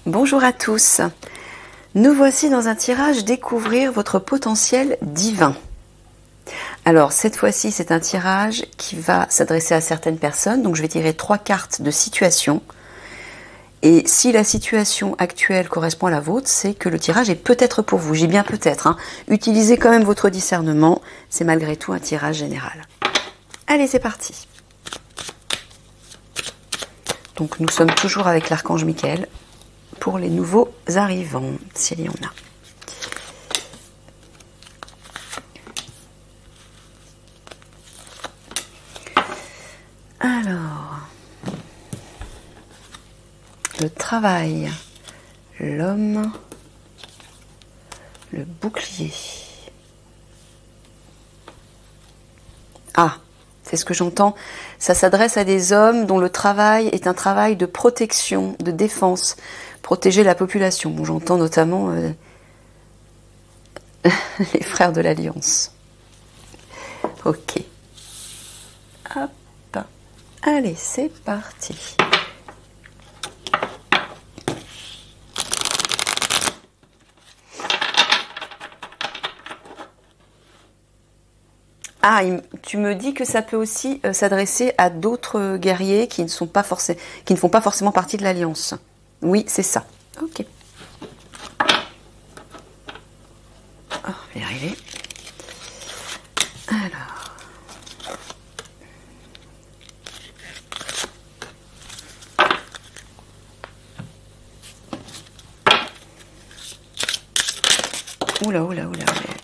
Bonjour à tous. Nous voici dans un tirage découvrir votre potentiel divin. Alors cette fois-ci c'est un tirage qui va s'adresser à certaines personnes, donc je vais tirer 3 cartes de situation. Et si la situation actuelle correspond à la vôtre, c'est que le tirage est peut-être pour vous. J'ai bien peut-être. Utilisez quand même votre discernement, c'est malgré tout un tirage général. Allez, c'est parti. Donc nous sommes toujours avec l'archange Michael pour les nouveaux arrivants, s'il y en a. Alors, le travail, l'homme, le bouclier. Ah, c'est ce que j'entends. Ça s'adresse à des hommes dont le travail est un travail de protection, de défense, protéger la population. Bon, j'entends notamment les frères de l'Alliance. Ok. Hop. Allez, c'est parti. Ah, tu me dis que ça peut aussi s'adresser à d'autres guerriers qui ne font pas forcément partie de l'Alliance. Oui, c'est ça. Ok. Oh, je vais y arriver. Alors. Oula.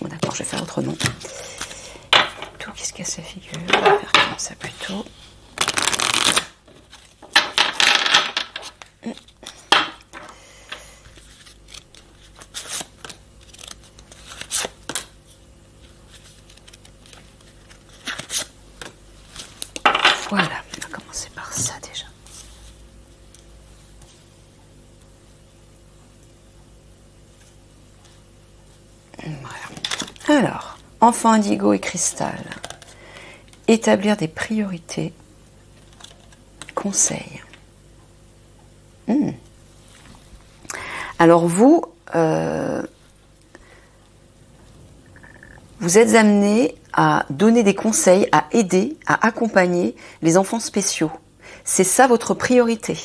Bon, d'accord, je vais faire autrement. Tout qui se casse la figure. On va faire comme ça plutôt. Voilà, on va commencer par ça déjà. Voilà. Alors, enfant indigo et cristal. Établir des priorités. Conseil. Alors vous êtes amené à donner des conseils, à aider, à accompagner les enfants spéciaux. C'est ça votre priorité.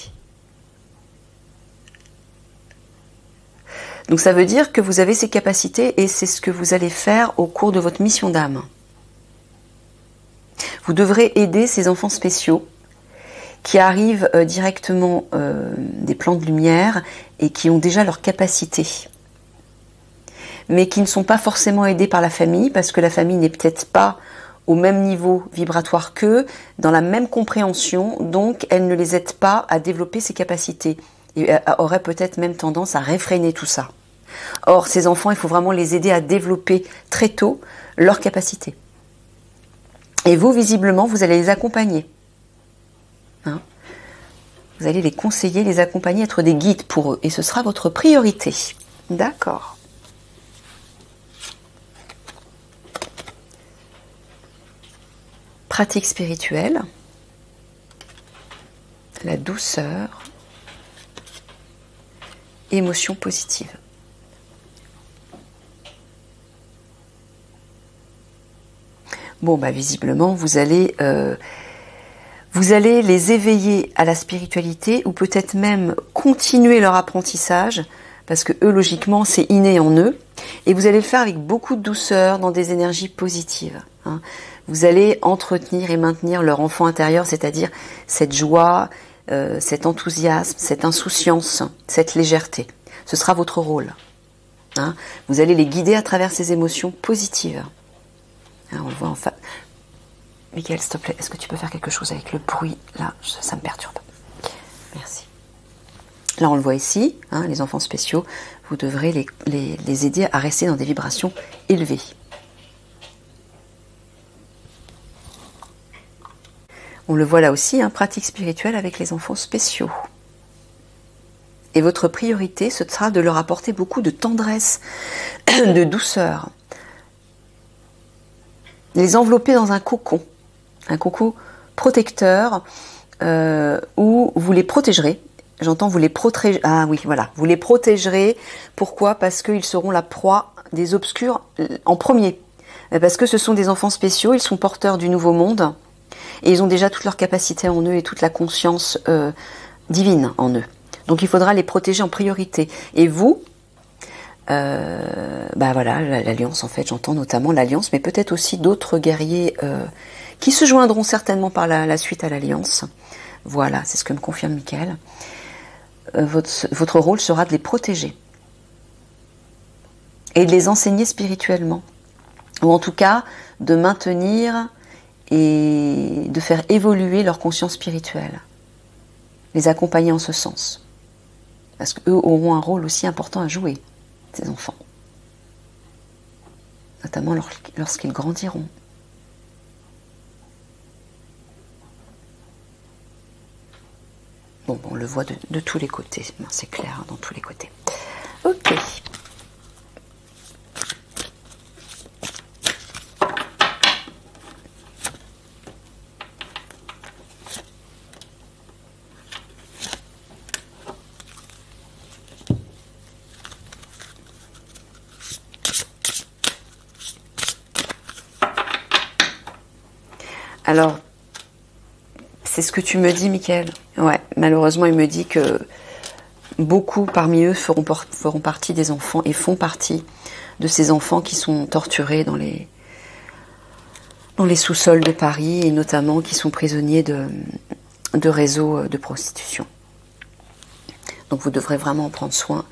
Donc ça veut dire que vous avez ces capacités et c'est ce que vous allez faire au cours de votre mission d'âme. Vous devrez aider ces enfants spéciaux qui arrivent directement des plans de lumière et qui ont déjà leurs capacités. Mais qui ne sont pas forcément aidés par la famille, parce que la famille n'est peut-être pas au même niveau vibratoire qu'eux, dans la même compréhension, donc elle ne les aide pas à développer ces capacités, et aurait peut-être même tendance à réfréner tout ça. Or, ces enfants, il faut vraiment les aider à développer très tôt leurs capacités. Et vous, visiblement, vous allez les accompagner. Vous allez les conseiller, les accompagner, être des guides pour eux, et ce sera votre priorité. D'accord. Pratique spirituelle, la douceur, émotion positive. Bon, visiblement, vous allez les éveiller à la spiritualité ou peut-être même continuer leur apprentissage parce que eux, logiquement, c'est inné en eux. Et vous allez le faire avec beaucoup de douceur, dans des énergies positives. Vous allez entretenir et maintenir leur enfant intérieur, c'est-à-dire cette joie, cet enthousiasme, cette insouciance, cette légèreté. Ce sera votre rôle. Vous allez les guider à travers ces émotions positives. On le voit en face. Michael, s'il te plaît, est-ce que tu peux faire quelque chose avec le bruit? Là, ça me perturbe. Merci. Là, on le voit ici, les enfants spéciaux, vous devrez les aider à rester dans des vibrations élevées. On le voit là aussi, pratique spirituelle avec les enfants spéciaux. Et votre priorité, ce sera de leur apporter beaucoup de tendresse, de douceur. Les envelopper dans un cocon protecteur, où vous les protégerez j'entends vous les protéger. Ah oui, voilà, vous les protégerez. Pourquoi? Parce qu'ils seront la proie des obscurs en premier. Parce que ce sont des enfants spéciaux, ils sont porteurs du nouveau monde. Et ils ont déjà toute leur capacité en eux et toute la conscience divine en eux. Donc il faudra les protéger en priorité. Et vous, bah voilà, l'alliance en fait, j'entends notamment l'alliance, mais peut-être aussi d'autres guerriers qui se joindront certainement par la suite à l'alliance. Voilà, c'est ce que me confirme Michael. Votre rôle sera de les protéger et de les enseigner spirituellement, ou en tout cas de maintenir et de faire évoluer leur conscience spirituelle, les accompagner en ce sens, parce qu'eux auront un rôle aussi important à jouer, ces enfants, notamment lorsqu'ils grandiront. Bon, on le voit de tous les côtés, c'est clair, hein, dans tous les côtés. Ok. Alors, c'est ce que tu me dis, Michael. Ouais, malheureusement, il me dit que beaucoup parmi eux feront partie des enfants et font partie de ces enfants qui sont torturés dans les sous-sols de Paris et notamment qui sont prisonniers de réseaux de prostitution. Donc vous devrez vraiment en prendre soin,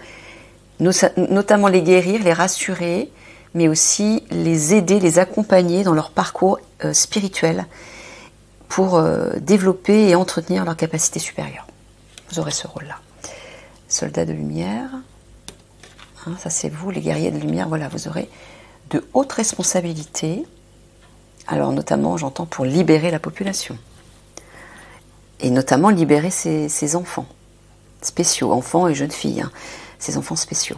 notamment les guérir, les rassurer, mais aussi les aider, les accompagner dans leur parcours spirituel pour développer et entretenir leur capacité supérieure. Vous aurez ce rôle-là. Soldats de lumière, hein, ça c'est vous, les guerriers de lumière, voilà, vous aurez de hautes responsabilités, alors notamment, j'entends, pour libérer la population, et notamment libérer ces enfants spéciaux, enfants et jeunes filles, hein, ces enfants spéciaux.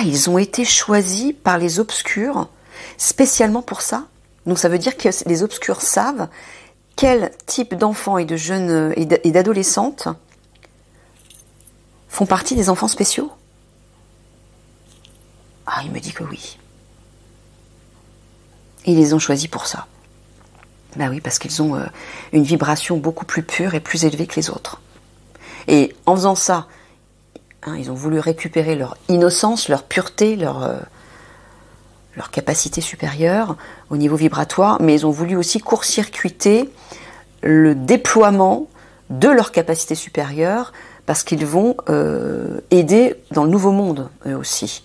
Ils ont été choisis par les obscurs spécialement pour ça. Donc ça veut dire que les obscurs savent quel type d'enfants et de jeunes et d'adolescentes font partie des enfants spéciaux. Ah, il me dit que oui. Ils les ont choisis pour ça. Ben oui, parce qu'ils ont une vibration beaucoup plus pure et plus élevée que les autres. Et en faisant ça, hein, ils ont voulu récupérer leur innocence, leur pureté, leur capacité supérieure au niveau vibratoire, mais ils ont voulu aussi court-circuiter le déploiement de leur capacité supérieure parce qu'ils vont aider dans le nouveau monde, eux aussi.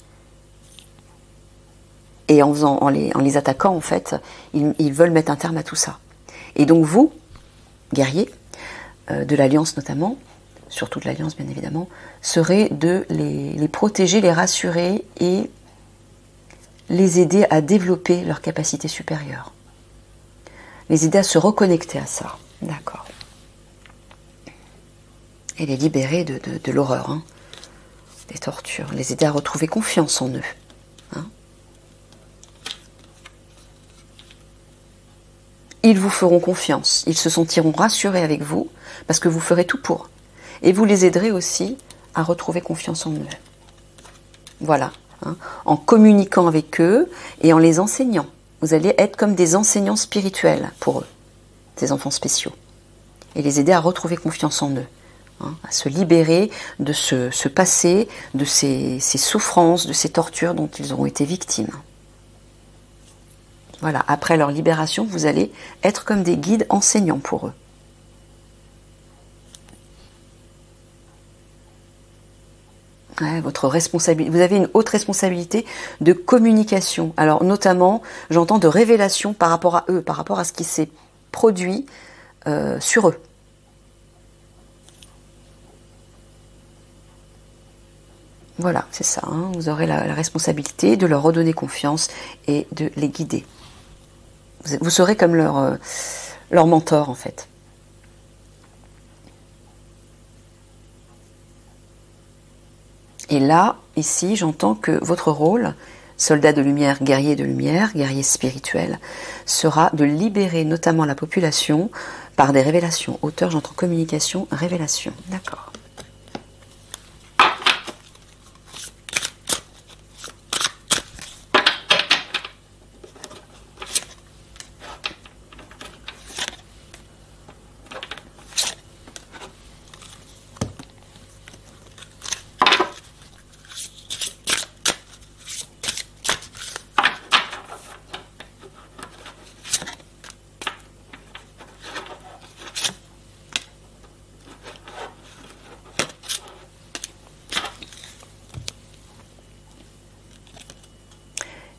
Et en les attaquant, en fait, ils veulent mettre un terme à tout ça. Et donc vous, guerriers, de l'Alliance notamment, surtout de l'Alliance bien évidemment, serez de les protéger, les rassurer et les aider à développer leur capacité supérieure. Les aider à se reconnecter à ça. D'accord. Et les libérer de l'horreur, hein, des tortures. Les aider à retrouver confiance en eux. Hein. Ils vous feront confiance. Ils se sentiront rassurés avec vous parce que vous ferez tout pour. Et vous les aiderez aussi à retrouver confiance en eux. Voilà. Hein, en communiquant avec eux et en les enseignant. Vous allez être comme des enseignants spirituels pour eux, ces enfants spéciaux. Et les aider à retrouver confiance en eux. Hein, à se libérer de ce passé, de ces souffrances, de ces tortures dont ils auront été victimes. Voilà, après leur libération, vous allez être comme des guides enseignants pour eux. Ouais, votre responsabilité, vous avez une haute responsabilité de communication. Alors notamment, j'entends de révélation par rapport à eux, par rapport à ce qui s'est produit sur eux. Voilà, c'est ça. Hein, vous aurez la responsabilité de leur redonner confiance et de les guider. Vous serez comme leur mentor en fait. Et là, ici, j'entends que votre rôle, soldat de lumière, guerrier spirituel, sera de libérer notamment la population par des révélations. Auteur, j'entends communication, révélation. D'accord.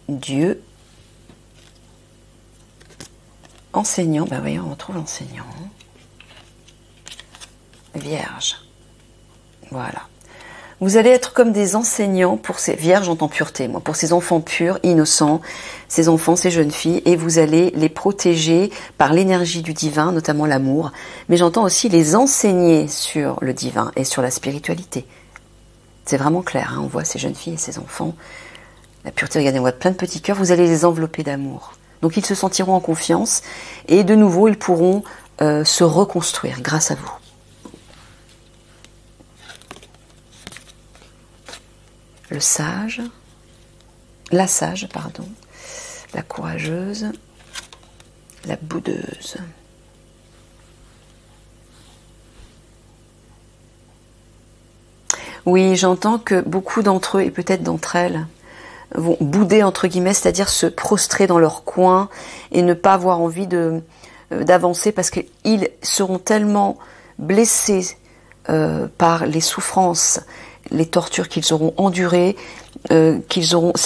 Dieu, enseignant, ben voyons, on retrouve l'enseignant. Vierge, voilà. Vous allez être comme des enseignants pour ces vierges en pureté, moi, pour ces enfants purs, innocents, ces enfants, ces jeunes filles, et vous allez les protéger par l'énergie du divin, notamment l'amour, mais j'entends aussi les enseigner sur le divin et sur la spiritualité. C'est vraiment clair, hein, on voit ces jeunes filles et ces enfants. La pureté, regardez, on voit plein de petits cœurs, vous allez les envelopper d'amour. Donc ils se sentiront en confiance et de nouveau ils pourront se reconstruire grâce à vous. Le sage, la sage, pardon, la courageuse, la boudeuse. Oui, j'entends que beaucoup d'entre eux et peut-être d'entre elles vont bouder entre guillemets, c'est-à-dire se prostrer dans leur coin et ne pas avoir envie d'avancer parce qu'ils seront tellement blessés par les souffrances, les tortures qu'ils auront endurées,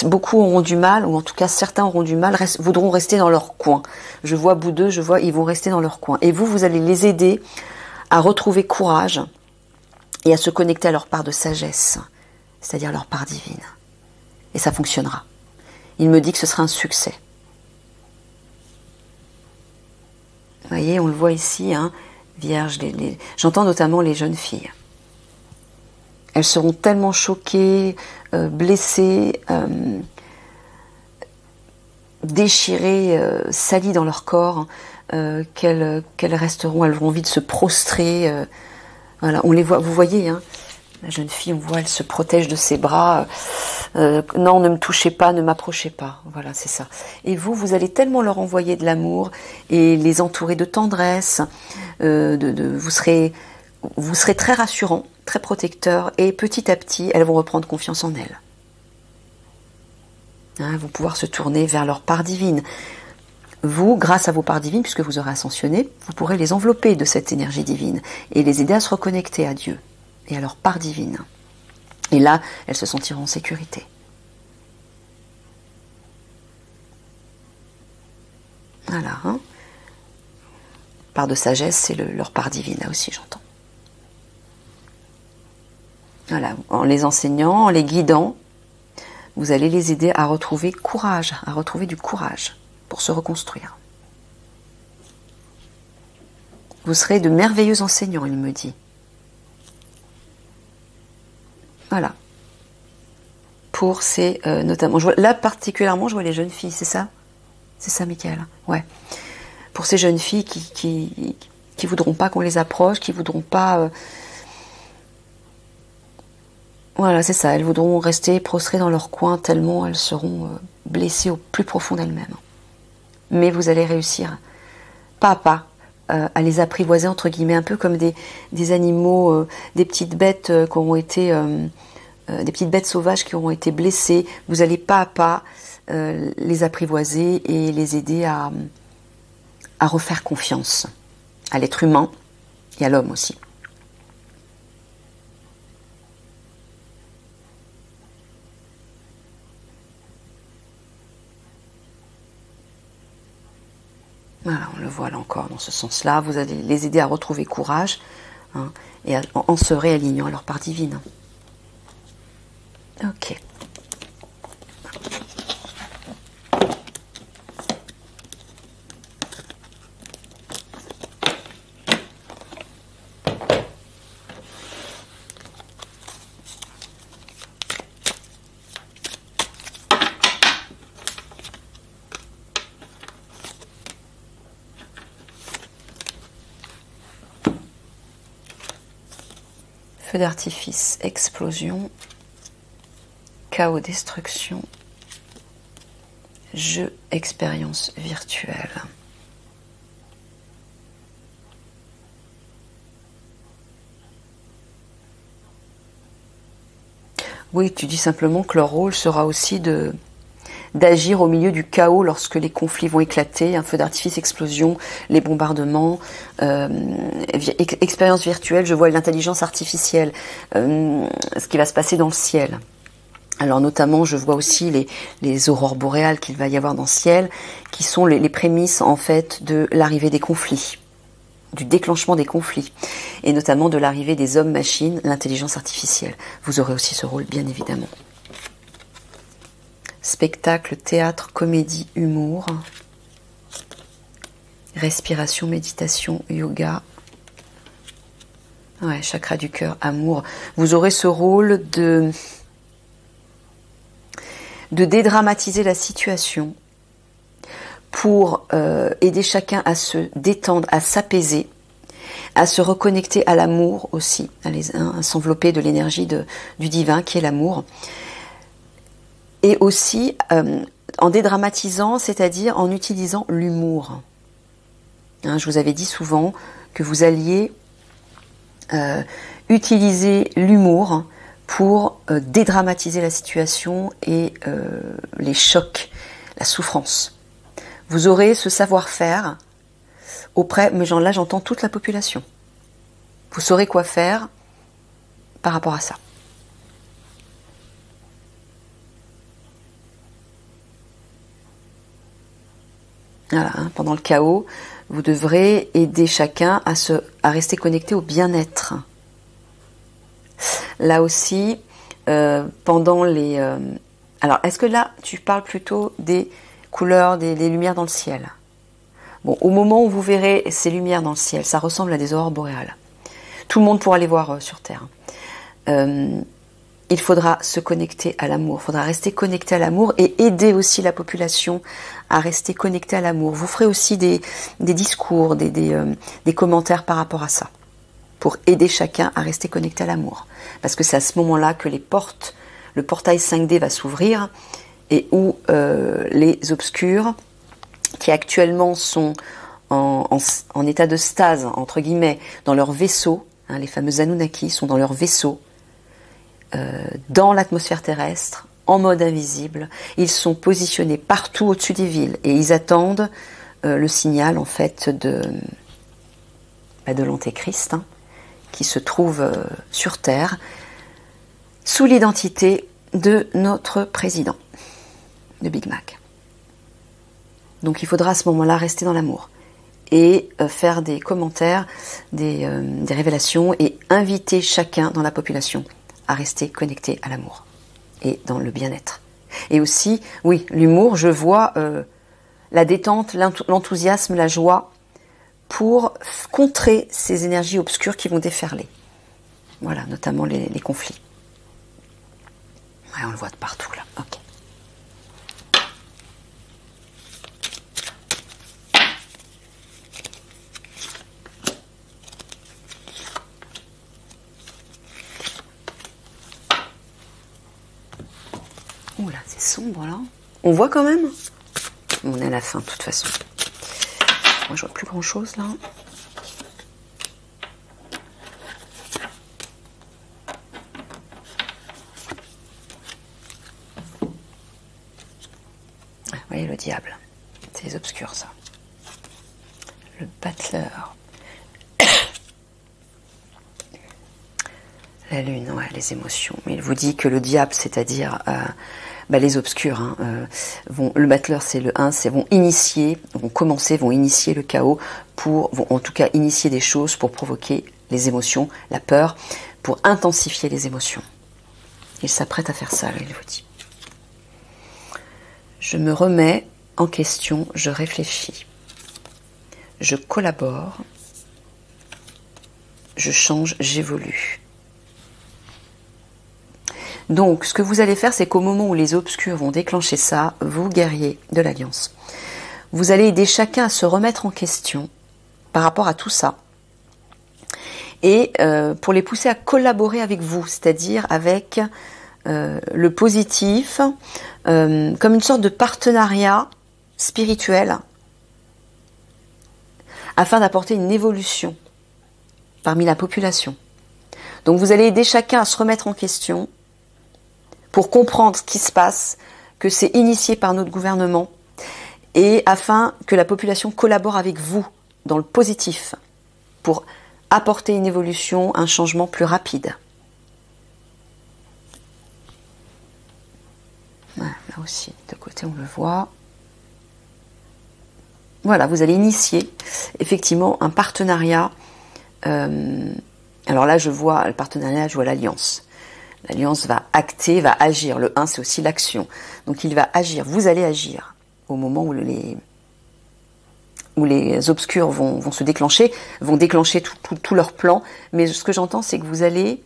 beaucoup auront du mal, ou en tout cas certains auront du mal, voudront rester dans leur coin. Je vois boudeux, je vois ils vont rester dans leur coin. Et vous allez les aider à retrouver courage et à se connecter à leur part de sagesse, c'est-à-dire leur part divine. Et ça fonctionnera. Il me dit que ce sera un succès. Vous voyez, on le voit ici, hein, vierge, j'entends notamment les jeunes filles. Elles seront tellement choquées, blessées, déchirées, salies dans leur corps, qu'elles resteront, elles auront envie de se prostrer. Voilà, on les voit, vous voyez, hein, la jeune fille, on voit, elle se protège de ses bras. Non, ne me touchez pas, ne m'approchez pas. Voilà, c'est ça. Et vous allez tellement leur envoyer de l'amour et les entourer de tendresse. Vous serez très rassurant, très protecteur. Et petit à petit, elles vont reprendre confiance en elles. Hein, vont pouvoir se tourner vers leur part divine. Vous, grâce à vos parts divines, puisque vous aurez ascensionné, vous pourrez les envelopper de cette énergie divine et les aider à se reconnecter à Dieu et à leur part divine. Et là, elles se sentiront en sécurité. Voilà. Hein. Part de sagesse, c'est leur part divine, là aussi, j'entends. Voilà. En les enseignant, en les guidant, vous allez les aider à retrouver courage, à retrouver du courage pour se reconstruire. Vous serez de merveilleux enseignants, il me dit. Voilà. Pour ces, notamment, là particulièrement, je vois les jeunes filles, c'est ça? C'est ça, Michael? Ouais. Pour ces jeunes filles qui voudront pas qu'on les approche, qui voudront pas... Voilà, c'est ça. Elles voudront rester prostrées dans leur coin tellement elles seront blessées au plus profond d'elles-mêmes. Mais vous allez réussir, pas à pas, à les apprivoiser, entre guillemets, un peu comme des animaux, des petites bêtes qui auront été... des petites bêtes sauvages qui auront été blessées. Vous allez pas à pas les apprivoiser et les aider à refaire confiance à l'être humain et à l'homme aussi. Voilà, on le voit là encore dans ce sens-là. Vous allez les aider à retrouver courage, hein, et en se réalignant à leur part divine. Ok. Feu d'artifice, explosion, chaos, destruction, jeu, expérience virtuelle. Oui, tu dis simplement que leur rôle sera aussi d'agir au milieu du chaos lorsque les conflits vont éclater, un feu d'artifice, explosion, les bombardements, expérience virtuelle, je vois l'intelligence artificielle, ce qui va se passer dans le ciel. Alors notamment, je vois aussi les aurores boréales qu'il va y avoir dans le ciel, qui sont les prémices en fait de l'arrivée des conflits, du déclenchement des conflits, et notamment de l'arrivée des hommes-machines, l'intelligence artificielle. Vous aurez aussi ce rôle, bien évidemment. Spectacle, théâtre, comédie, humour, respiration, méditation, yoga, ouais, chakra du cœur, amour. Vous aurez ce rôle de dédramatiser la situation pour aider chacun à se détendre, à s'apaiser, à se reconnecter à l'amour aussi, à s'envelopper de l'énergie du divin qui est l'amour. Et aussi en dédramatisant, c'est-à-dire en utilisant l'humour. Hein, je vous avais dit souvent que vous alliez utiliser l'humour pour dédramatiser la situation et les chocs, la souffrance. Vous aurez ce savoir-faire auprès, mais là j'entends toute la population. Vous saurez quoi faire par rapport à ça. Voilà, hein, pendant le chaos, vous devrez aider chacun à rester connecté au bien-être. Là aussi, pendant les... alors, est-ce que là, tu parles plutôt des couleurs, des lumières dans le ciel? Bon, au moment où vous verrez ces lumières dans le ciel, ça ressemble à des aurores boréales. Tout le monde pourra les voir sur Terre. Il faudra se connecter à l'amour, il faudra rester connecté à l'amour et aider aussi la population à rester connectée à l'amour. Vous ferez aussi des discours, des commentaires par rapport à ça, pour aider chacun à rester connecté à l'amour. Parce que c'est à ce moment-là que le portail 5D va s'ouvrir et où les obscurs, qui actuellement sont en état de stase, entre guillemets, dans leur vaisseau, hein, les fameux Anunnaki sont dans leur vaisseau, dans l'atmosphère terrestre, en mode invisible. Ils sont positionnés partout au-dessus des villes et ils attendent le signal en fait de l'Antéchrist, hein, qui se trouve sur Terre sous l'identité de notre président, de Big Mac. Donc il faudra à ce moment-là rester dans l'amour et faire des commentaires, des révélations et inviter chacun dans la population à rester connecté à l'amour et dans le bien-être. Et aussi, oui, l'humour, je vois la détente, l'enthousiasme, la joie pour contrer ces énergies obscures qui vont déferler. Voilà, notamment les conflits. Ouais, on le voit de partout là, ok. Oula, c'est sombre là. On voit quand même. On est à la fin de toute façon. Moi je vois plus grand chose là. Vous voyez le diable. C'est les obscurs ça. Le battleur. La lune, ouais, les émotions. Mais il vous dit que le diable, c'est-à-dire les obscurs, hein, le battleur c'est le 1, vont initier le chaos, vont en tout cas initier des choses pour provoquer les émotions, la peur, pour intensifier les émotions. Il s'apprête à faire ça, là, il vous dit. Je me remets en question, je réfléchis, je collabore, je change, j'évolue. Donc, ce que vous allez faire, c'est qu'au moment où les obscurs vont déclencher ça, vous, guerriers de l'Alliance, vous allez aider chacun à se remettre en question par rapport à tout ça et pour les pousser à collaborer avec vous, c'est-à-dire avec le positif, comme une sorte de partenariat spirituel, afin d'apporter une évolution parmi la population. Donc vous allez aider chacun à se remettre en question pour comprendre ce qui se passe, que c'est initié par notre gouvernement, et afin que la population collabore avec vous dans le positif pour apporter une évolution, un changement plus rapide. Voilà, là aussi, de côté on le voit. Voilà, vous allez initier effectivement un partenariat. Alors là, je vois le partenariat, je vois l'alliance. L'alliance va acter, va agir. Le 1, c'est aussi l'action. Donc il va agir, vous allez agir au moment où les obscurs vont se déclencher, vont déclencher tout leur plan. Mais ce que j'entends, c'est que vous allez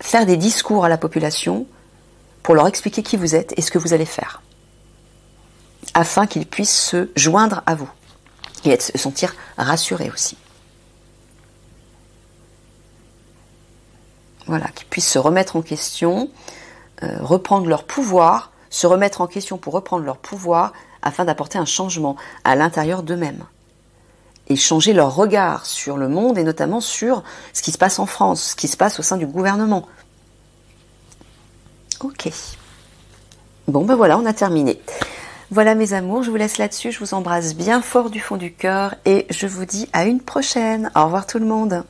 faire des discours à la population pour leur expliquer qui vous êtes et ce que vous allez faire, afin qu'ils puissent se joindre à vous et se sentir rassurés aussi. Voilà, qu'ils puissent se remettre en question, reprendre leur pouvoir, se remettre en question pour reprendre leur pouvoir, afin d'apporter un changement à l'intérieur d'eux-mêmes. Et changer leur regard sur le monde, et notamment sur ce qui se passe en France, ce qui se passe au sein du gouvernement. Ok. Bon, ben voilà, on a terminé. Voilà mes amours, je vous laisse là-dessus, je vous embrasse bien fort du fond du cœur, et je vous dis à une prochaine. Au revoir tout le monde.